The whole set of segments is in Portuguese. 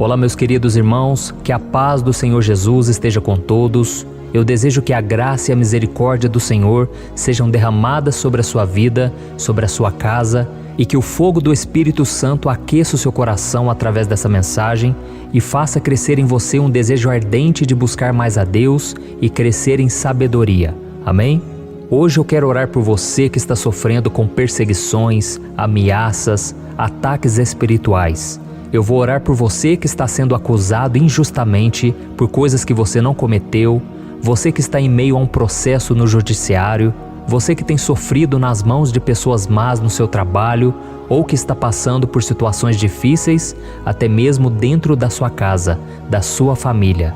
Olá, meus queridos irmãos, que a paz do Senhor Jesus esteja com todos. Eu desejo que a graça e a misericórdia do Senhor sejam derramadas sobre a sua vida, sobre a sua casa, e que o fogo do Espírito Santo aqueça o seu coração através dessa mensagem e faça crescer em você um desejo ardente de buscar mais a Deus e crescer em sabedoria. Amém? Hoje eu quero orar por você que está sofrendo com perseguições, ameaças, ataques espirituais. Eu vou orar por você que está sendo acusado injustamente por coisas que você não cometeu, você que está em meio a um processo no judiciário, você que tem sofrido nas mãos de pessoas más no seu trabalho ou que está passando por situações difíceis, até mesmo dentro da sua casa, da sua família.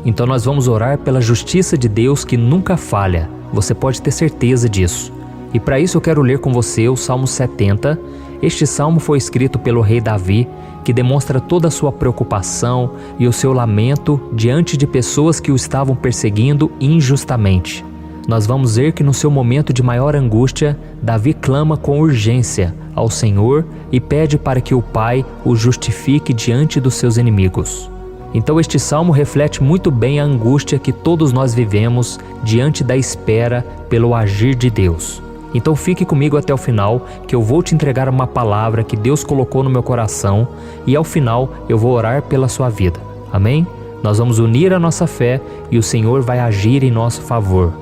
Então nós vamos orar pela justiça de Deus que nunca falha, você pode ter certeza disso. E para isso eu quero ler com você o Salmo 70. Este salmo foi escrito pelo rei Davi, que demonstra toda a sua preocupação e o seu lamento diante de pessoas que o estavam perseguindo injustamente. Nós vamos ver que no seu momento de maior angústia, Davi clama com urgência ao Senhor e pede para que o Pai o justifique diante dos seus inimigos. Então este salmo reflete muito bem a angústia que todos nós vivemos diante da espera pelo agir de Deus. Então fique comigo até o final, que eu vou te entregar uma palavra que Deus colocou no meu coração e ao final eu vou orar pela sua vida. Amém? Nós vamos unir a nossa fé e o Senhor vai agir em nosso favor.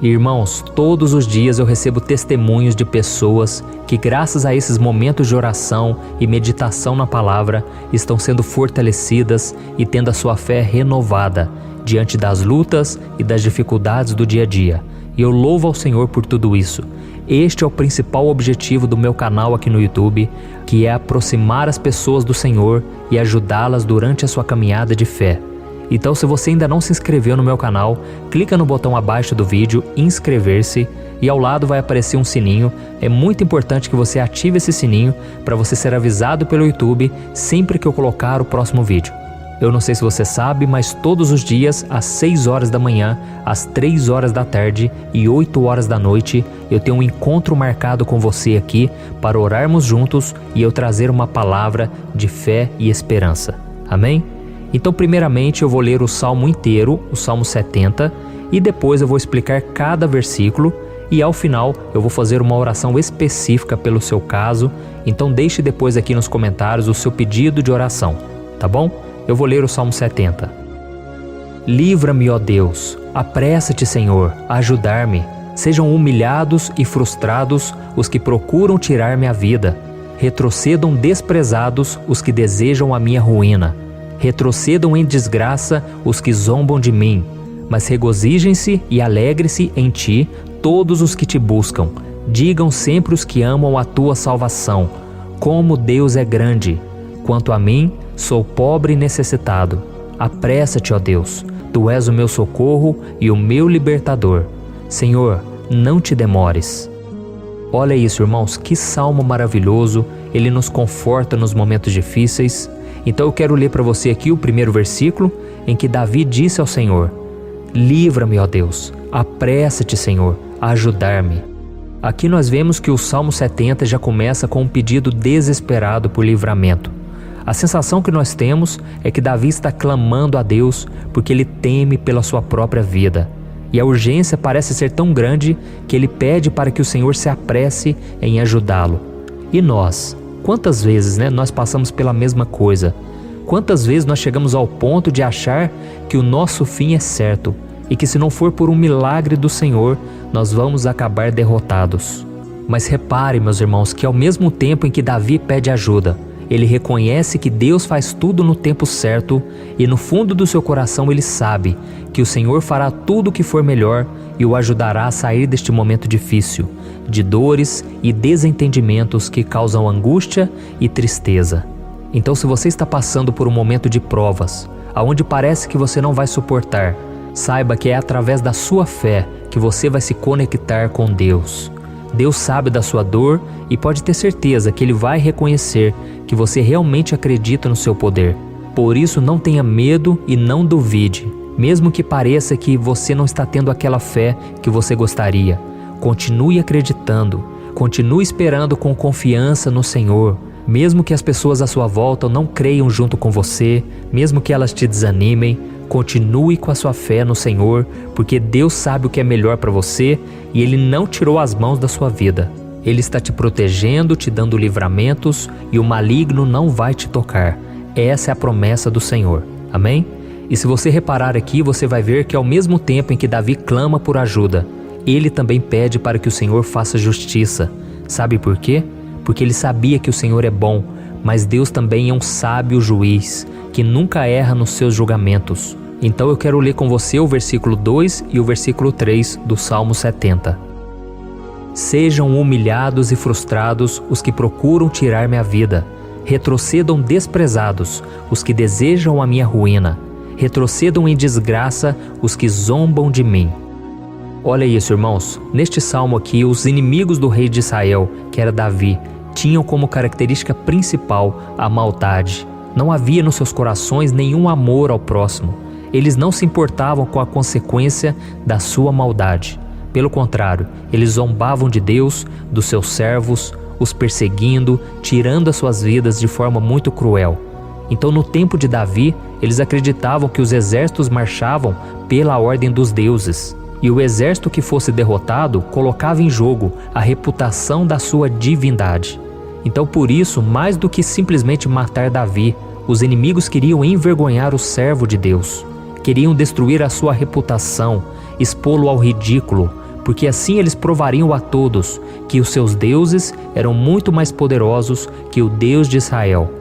Irmãos, todos os dias eu recebo testemunhos de pessoas que, graças a esses momentos de oração e meditação na palavra, estão sendo fortalecidas e tendo a sua fé renovada diante das lutas e das dificuldades do dia a dia. E eu louvo ao Senhor por tudo isso. Este é o principal objetivo do meu canal aqui no YouTube, que é aproximar as pessoas do Senhor e ajudá-las durante a sua caminhada de fé. Então, se você ainda não se inscreveu no meu canal, clica no botão abaixo do vídeo, inscrever-se, e ao lado vai aparecer um sininho. É muito importante que você ative esse sininho para você ser avisado pelo YouTube sempre que eu colocar o próximo vídeo. Eu não sei se você sabe, mas todos os dias, às 6 horas da manhã, às 3 horas da tarde e 8 horas da noite, eu tenho um encontro marcado com você aqui para orarmos juntos e eu trazer uma palavra de fé e esperança. Amém? Então, primeiramente, eu vou ler o Salmo inteiro, o Salmo 70, e depois eu vou explicar cada versículo e ao final eu vou fazer uma oração específica pelo seu caso. Então deixe depois aqui nos comentários o seu pedido de oração, tá bom? Eu vou ler o Salmo 70. Livra-me, ó Deus, apressa-te, Senhor, a ajudar-me. Sejam humilhados e frustrados os que procuram tirar-me a vida. Retrocedam desprezados os que desejam a minha ruína. Retrocedam em desgraça os que zombam de mim. Mas regozijem-se e alegre-se em ti todos os que te buscam. Digam sempre os que amam a tua salvação. Como Deus é grande! Quanto a mim, sou pobre e necessitado. Apressa-te, ó Deus, tu és o meu socorro e o meu libertador. Senhor, não te demores. Olha isso, irmãos, que salmo maravilhoso, ele nos conforta nos momentos difíceis. Então eu quero ler para você aqui o primeiro versículo, em que Davi disse ao Senhor: livra-me, ó Deus, apressa-te, Senhor, a ajudar-me. Aqui nós vemos que o Salmo 70 já começa com um pedido desesperado por livramento. A sensação que nós temos é que Davi está clamando a Deus porque ele teme pela sua própria vida. E a urgência parece ser tão grande que ele pede para que o Senhor se apresse em ajudá-lo. E nós? Quantas vezes nós passamos pela mesma coisa? Quantas vezes nós chegamos ao ponto de achar que o nosso fim é certo e que se não for por um milagre do Senhor, nós vamos acabar derrotados? Mas repare, meus irmãos, que ao mesmo tempo em que Davi pede ajuda, ele reconhece que Deus faz tudo no tempo certo e no fundo do seu coração ele sabe que o Senhor fará tudo o que for melhor e o ajudará a sair deste momento difícil, de dores e desentendimentos que causam angústia e tristeza. Então, se você está passando por um momento de provas, aonde parece que você não vai suportar, saiba que é através da sua fé que você vai se conectar com Deus. Deus sabe da sua dor e pode ter certeza que Ele vai reconhecer que você realmente acredita no seu poder. Por isso, não tenha medo e não duvide, mesmo que pareça que você não está tendo aquela fé que você gostaria. Continue acreditando, continue esperando com confiança no Senhor, Mesmo que as pessoas à sua volta não creiam junto com você, mesmo que elas te desanimem, continue com a sua fé no Senhor, porque Deus sabe o que é melhor para você e Ele não tirou as mãos da sua vida. Ele está te protegendo, te dando livramentos e o maligno não vai te tocar. Essa é a promessa do Senhor. Amém? E se você reparar aqui, você vai ver que ao mesmo tempo em que Davi clama por ajuda, ele também pede para que o Senhor faça justiça. Sabe por quê? Porque ele sabia que o Senhor é bom, mas Deus também é um sábio juiz, que nunca erra nos seus julgamentos. Então eu quero ler com você o versículo 2 e o versículo 3 do Salmo 70. Sejam humilhados e frustrados os que procuram tirar minha vida. Retrocedam desprezados os que desejam a minha ruína. Retrocedam em desgraça os que zombam de mim. Olha isso, irmãos. Neste salmo aqui, os inimigos do rei de Israel, que era Davi, tinham como característica principal a maldade. Não havia nos seus corações nenhum amor ao próximo. Eles não se importavam com a consequência da sua maldade. Pelo contrário, eles zombavam de Deus, dos seus servos, os perseguindo, tirando as suas vidas de forma muito cruel. Então, no tempo de Davi, eles acreditavam que os exércitos marchavam pela ordem dos deuses. E o exército que fosse derrotado colocava em jogo a reputação da sua divindade. Então, por isso, mais do que simplesmente matar Davi, os inimigos queriam envergonhar o servo de Deus. Queriam destruir a sua reputação, expô-lo ao ridículo, porque assim eles provariam a todos que os seus deuses eram muito mais poderosos que o Deus de Israel.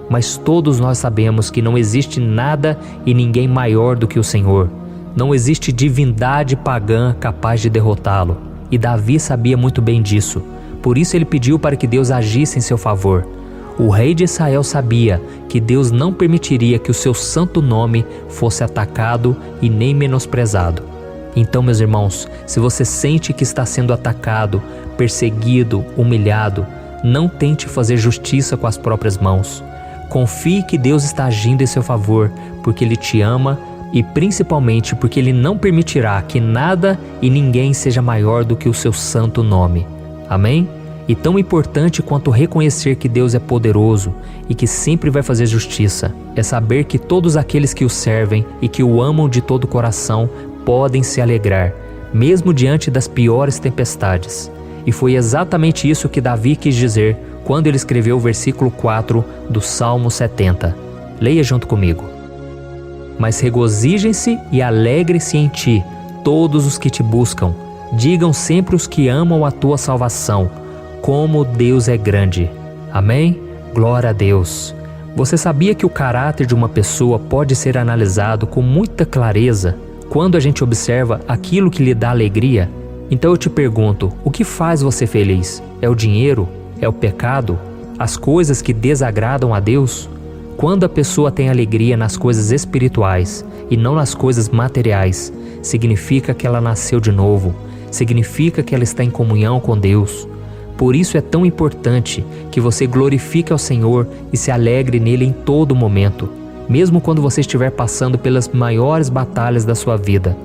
Mas todos nós sabemos que não existe nada e ninguém maior do que o Senhor. Não existe divindade pagã capaz de derrotá-lo. E Davi sabia muito bem disso. Por isso ele pediu para que Deus agisse em seu favor. O rei de Israel sabia que Deus não permitiria que o seu santo nome fosse atacado e nem menosprezado. Então, meus irmãos, se você sente que está sendo atacado, perseguido, humilhado, não tente fazer justiça com as próprias mãos. Confie que Deus está agindo em seu favor, porque Ele te ama e principalmente porque Ele não permitirá que nada e ninguém seja maior do que o seu santo nome. Amém? E tão importante quanto reconhecer que Deus é poderoso e que sempre vai fazer justiça, é saber que todos aqueles que o servem e que o amam de todo o coração podem se alegrar, mesmo diante das piores tempestades. E foi exatamente isso que Davi quis dizer quando ele escreveu o versículo 4 do Salmo 70. Leia junto comigo. Mas regozijem-se e alegrem-se em ti, todos os que te buscam. Digam sempre os que amam a tua salvação, como Deus é grande. Amém? Glória a Deus. Você sabia que o caráter de uma pessoa pode ser analisado com muita clareza quando a gente observa aquilo que lhe dá alegria? Então eu te pergunto, o que faz você feliz? É o dinheiro? É o pecado? As coisas que desagradam a Deus? Quando a pessoa tem alegria nas coisas espirituais e não nas coisas materiais, significa que ela nasceu de novo, significa que ela está em comunhão com Deus. Por isso é tão importante que você glorifique ao Senhor e se alegre nele em todo momento, mesmo quando você estiver passando pelas maiores batalhas da sua vida.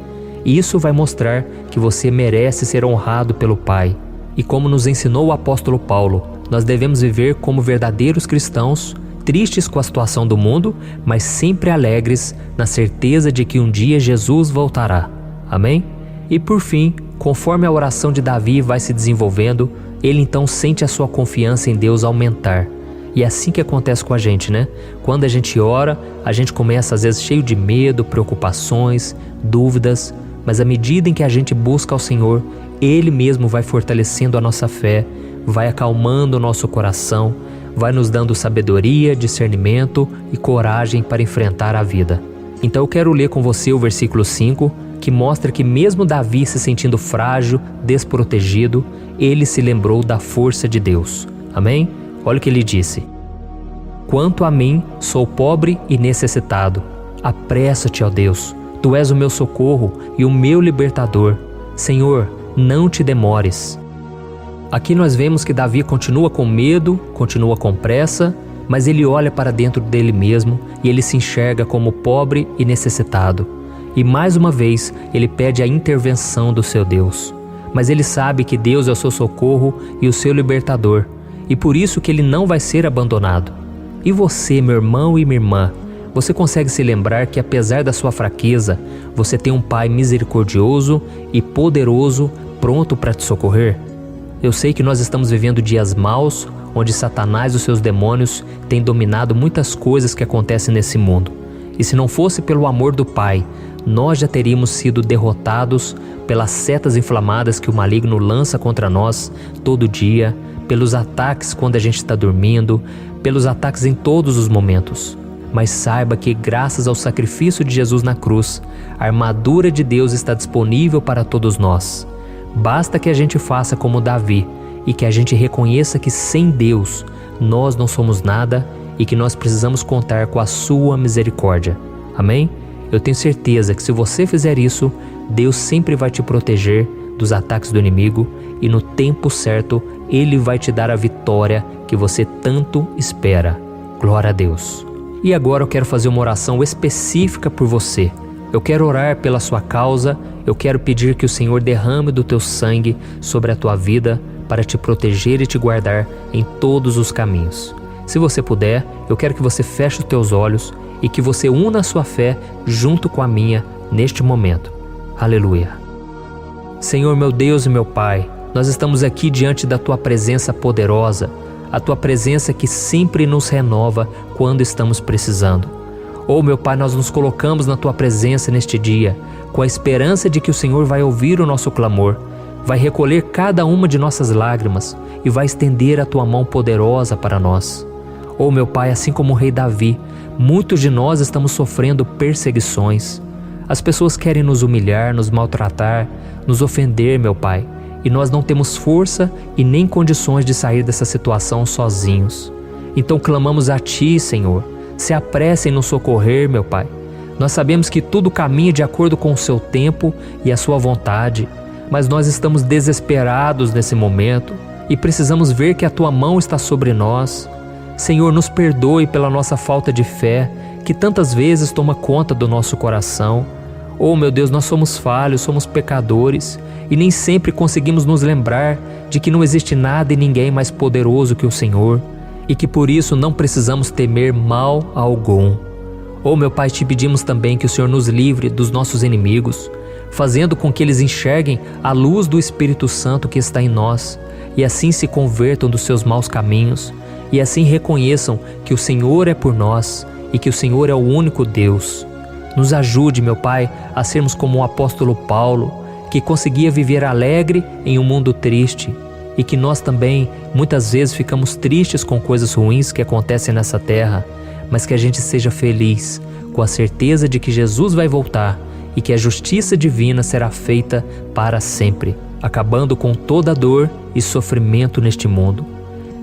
Isso vai mostrar que você merece ser honrado pelo Pai. E como nos ensinou o apóstolo Paulo, nós devemos viver como verdadeiros cristãos, tristes com a situação do mundo, mas sempre alegres na certeza de que um dia Jesus voltará. Amém? E por fim, conforme a oração de Davi vai se desenvolvendo, ele então sente a sua confiança em Deus aumentar. E é assim que acontece com a gente, né? Quando a gente ora, a gente começa às vezes cheio de medo, preocupações, dúvidas, mas à medida em que a gente busca ao Senhor, Ele mesmo vai fortalecendo a nossa fé, vai acalmando o nosso coração, vai nos dando sabedoria, discernimento e coragem para enfrentar a vida. Então eu quero ler com você o versículo 5, que mostra que mesmo Davi se sentindo frágil, desprotegido, ele se lembrou da força de Deus. Amém? Olha o que ele disse. Quanto a mim, sou pobre e necessitado. Apressa-te, ó Deus. Tu és o meu socorro e o meu libertador. Senhor, não te demores. Aqui nós vemos que Davi continua com medo, continua com pressa, mas ele olha para dentro dele mesmo e ele se enxerga como pobre e necessitado. E mais uma vez, ele pede a intervenção do seu Deus. Mas ele sabe que Deus é o seu socorro e o seu libertador. e por isso que ele não vai ser abandonado. E você, meu irmão e minha irmã, você consegue se lembrar que apesar da sua fraqueza, você tem um Pai misericordioso e poderoso pronto para te socorrer? Eu sei que nós estamos vivendo dias maus, onde Satanás e os seus demônios têm dominado muitas coisas que acontecem nesse mundo. E se não fosse pelo amor do Pai, nós já teríamos sido derrotados pelas setas inflamadas que o maligno lança contra nós todo dia, pelos ataques quando a gente está dormindo, pelos ataques em todos os momentos. Mas saiba que graças ao sacrifício de Jesus na cruz, a armadura de Deus está disponível para todos nós. Basta que a gente faça como Davi e que a gente reconheça que sem Deus nós não somos nada e que nós precisamos contar com a sua misericórdia. Amém? Eu tenho certeza que se você fizer isso, Deus sempre vai te proteger dos ataques do inimigo e no tempo certo Ele vai te dar a vitória que você tanto espera. Glória a Deus. E agora eu quero fazer uma oração específica por você. Eu quero orar pela sua causa, eu quero pedir que o Senhor derrame do teu sangue sobre a tua vida para te proteger e te guardar em todos os caminhos. Se você puder, eu quero que você feche os teus olhos e que você una a sua fé junto com a minha neste momento. Aleluia. Senhor, meu Deus e meu Pai, nós estamos aqui diante da Tua presença poderosa, a Tua presença que sempre nos renova quando estamos precisando. Oh, meu Pai, nós nos colocamos na Tua presença neste dia, com a esperança de que o Senhor vai ouvir o nosso clamor, vai recolher cada uma de nossas lágrimas e vai estender a Tua mão poderosa para nós. Oh, meu Pai, assim como o rei Davi, muitos de nós estamos sofrendo perseguições. As pessoas querem nos humilhar, nos maltratar, nos ofender, meu Pai, e nós não temos força e nem condições de sair dessa situação sozinhos. Então clamamos a Ti, Senhor, se apresse em nos socorrer, meu Pai. Nós sabemos que tudo caminha de acordo com o Seu tempo e a Sua vontade, mas nós estamos desesperados nesse momento e precisamos ver que a Tua mão está sobre nós. Senhor, nos perdoe pela nossa falta de fé, que tantas vezes toma conta do nosso coração. Oh, meu Deus, nós somos falhos, somos pecadores e nem sempre conseguimos nos lembrar de que não existe nada e ninguém mais poderoso que o Senhor e que por isso não precisamos temer mal algum. Oh, meu Pai, te pedimos também que o Senhor nos livre dos nossos inimigos, fazendo com que eles enxerguem a luz do Espírito Santo que está em nós e assim se convertam dos seus maus caminhos e assim reconheçam que o Senhor é por nós e que o Senhor é o único Deus. Nos ajude, meu Pai, a sermos como o apóstolo Paulo, que conseguia viver alegre em um mundo triste, e que nós também muitas vezes ficamos tristes com coisas ruins que acontecem nessa terra, mas que a gente seja feliz, com a certeza de que Jesus vai voltar e que a justiça divina será feita para sempre, acabando com toda dor e sofrimento neste mundo.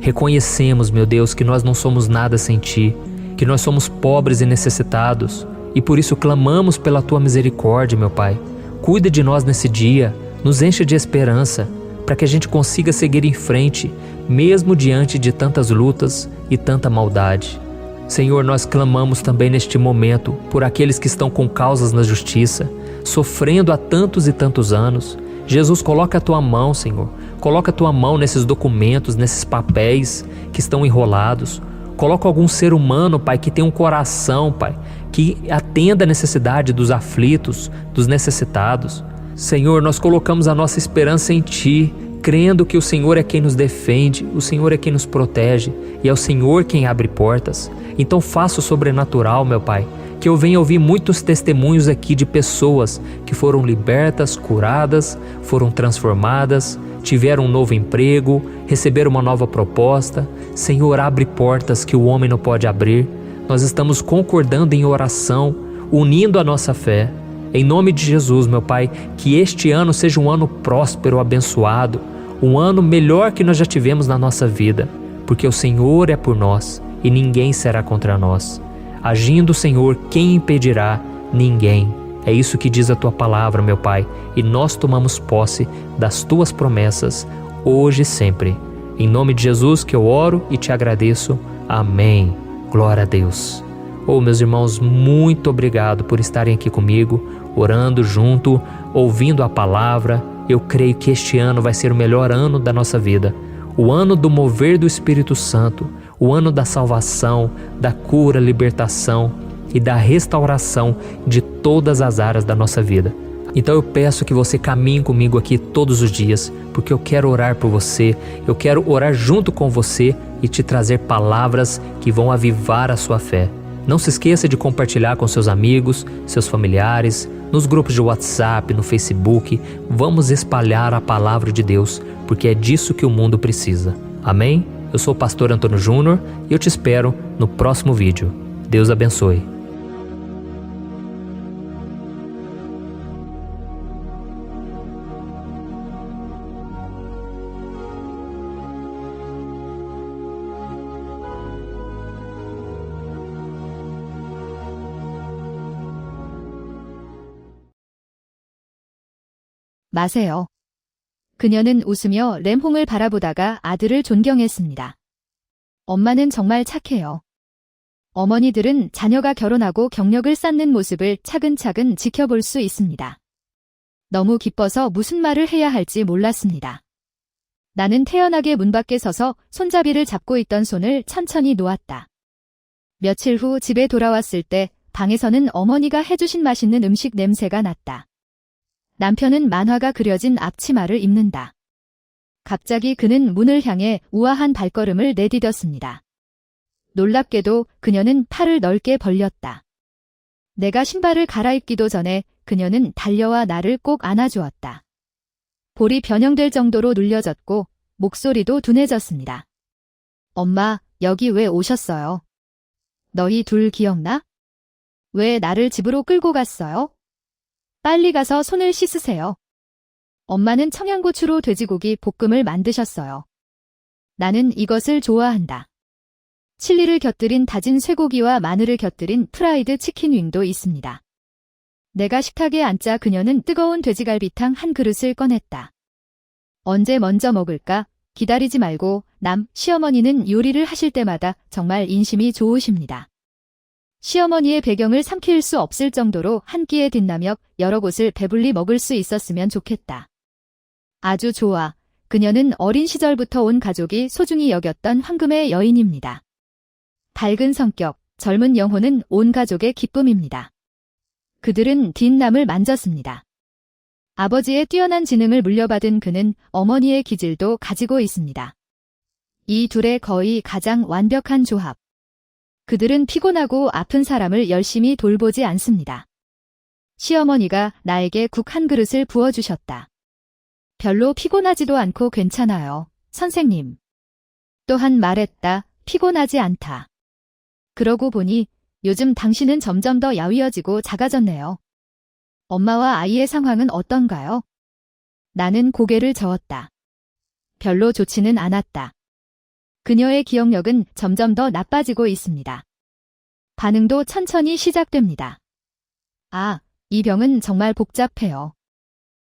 Reconhecemos, meu Deus, que nós não somos nada sem Ti, que nós somos pobres e necessitados, e por isso clamamos pela Tua misericórdia, meu Pai. Cuida de nós nesse dia, nos enche de esperança, para que a gente consiga seguir em frente, mesmo diante de tantas lutas e tanta maldade. Senhor, nós clamamos também neste momento por aqueles que estão com causas na justiça, sofrendo há tantos e tantos anos. Jesus, coloca a Tua mão, Senhor. Coloca a Tua mão nesses documentos, nesses papéis que estão enrolados. Coloca algum ser humano, Pai, que tem um coração, Pai, que atenda a necessidade dos aflitos, dos necessitados. Senhor, nós colocamos a nossa esperança em Ti, crendo que o Senhor é quem nos defende, o Senhor é quem nos protege e é o Senhor quem abre portas. Então faça o sobrenatural, meu Pai, que eu venha ouvir muitos testemunhos aqui de pessoas que foram libertas, curadas, foram transformadas, tiveram um novo emprego, receberam uma nova proposta. Senhor, abre portas que o homem não pode abrir. Nós estamos concordando em oração, unindo a nossa fé. Em nome de Jesus, meu Pai, que este ano seja um ano próspero, abençoado, um ano melhor que nós já tivemos na nossa vida, porque o Senhor é por nós e ninguém será contra nós. Agindo o Senhor, quem impedirá? Ninguém. É isso que diz a Tua palavra, meu Pai, e nós tomamos posse das Tuas promessas, hoje e sempre. Em nome de Jesus que eu oro e te agradeço. Amém. Glória a Deus. Oh, meus irmãos, muito obrigado por estarem aqui comigo, orando junto, ouvindo a palavra. Eu creio que este ano vai ser o melhor ano da nossa vida. o ano do mover do Espírito Santo, o ano da salvação, da cura, libertação e da restauração de todas as áreas da nossa vida. Então eu peço que você caminhe comigo aqui todos os dias, porque eu quero orar por você, eu quero orar junto com você e te trazer palavras que vão avivar a sua fé. Não se esqueça de compartilhar com seus amigos, seus familiares, nos grupos de WhatsApp, no Facebook. Vamos espalhar a palavra de Deus, porque é disso que o mundo precisa. Amém? Eu sou o pastor Antônio Júnior e eu te espero no próximo vídeo. Deus abençoe. 마세요. 그녀는 웃으며 램홍을 바라보다가 아들을 존경했습니다. 엄마는 정말 착해요. 어머니들은 자녀가 결혼하고 경력을 쌓는 모습을 차근차근 지켜볼 수 있습니다. 너무 기뻐서 무슨 말을 해야 할지 몰랐습니다. 나는 태연하게 문 밖에 서서 손잡이를 잡고 있던 손을 천천히 놓았다. 며칠 후 집에 돌아왔을 때 방에서는 어머니가 해주신 맛있는 음식 냄새가 났다. 남편은 만화가 그려진 앞치마를 입는다. 갑자기 그는 문을 향해 우아한 발걸음을 내디뎠습니다. 놀랍게도 그녀는 팔을 넓게 벌렸다. 내가 신발을 갈아입기도 전에 그녀는 달려와 나를 꼭 안아주었다. 볼이 변형될 정도로 눌려졌고 목소리도 둔해졌습니다. 엄마, 여기 왜 오셨어요? 너희 둘 기억나? 왜 나를 집으로 끌고 갔어요? 빨리 가서 손을 씻으세요. 엄마는 청양고추로 돼지고기 볶음을 만드셨어요. 나는 이것을 좋아한다. 칠리를 곁들인 다진 쇠고기와 마늘을 곁들인 프라이드 치킨 윙도 있습니다. 내가 식탁에 앉자 그녀는 뜨거운 돼지갈비탕 한 그릇을 꺼냈다. 언제 먼저 먹을까? 기다리지 말고. 시어머니는 요리를 하실 때마다 정말 인심이 좋으십니다. 시어머니의 배경을 삼킬 수 없을 정도로 한 끼에 뒷라며 여러 곳을 배불리 먹을 수 있었으면 좋겠다. 아주 좋아. 그녀는 어린 시절부터 온 가족이 소중히 여겼던 황금의 여인입니다. 밝은 성격, 젊은 영혼은 온 가족의 기쁨입니다. 그들은 뒷남을 만졌습니다. 아버지의 뛰어난 지능을 물려받은 그는 어머니의 기질도 가지고 있습니다. 이 둘의 거의 가장 완벽한 조합. 그들은 피곤하고 아픈 사람을 열심히 돌보지 않습니다. 시어머니가 나에게 국 한 그릇을 부어주셨다. 별로 피곤하지도 않고 괜찮아요, 선생님. 또한 말했다. 피곤하지 않다. 그러고 보니 요즘 당신은 점점 더 야위어지고 작아졌네요. 엄마와 아이의 상황은 어떤가요? 나는 고개를 저었다. 별로 좋지는 않았다. 그녀의 기억력은 점점 더 나빠지고 있습니다. 반응도 천천히 시작됩니다. 아, 이 병은 정말 복잡해요.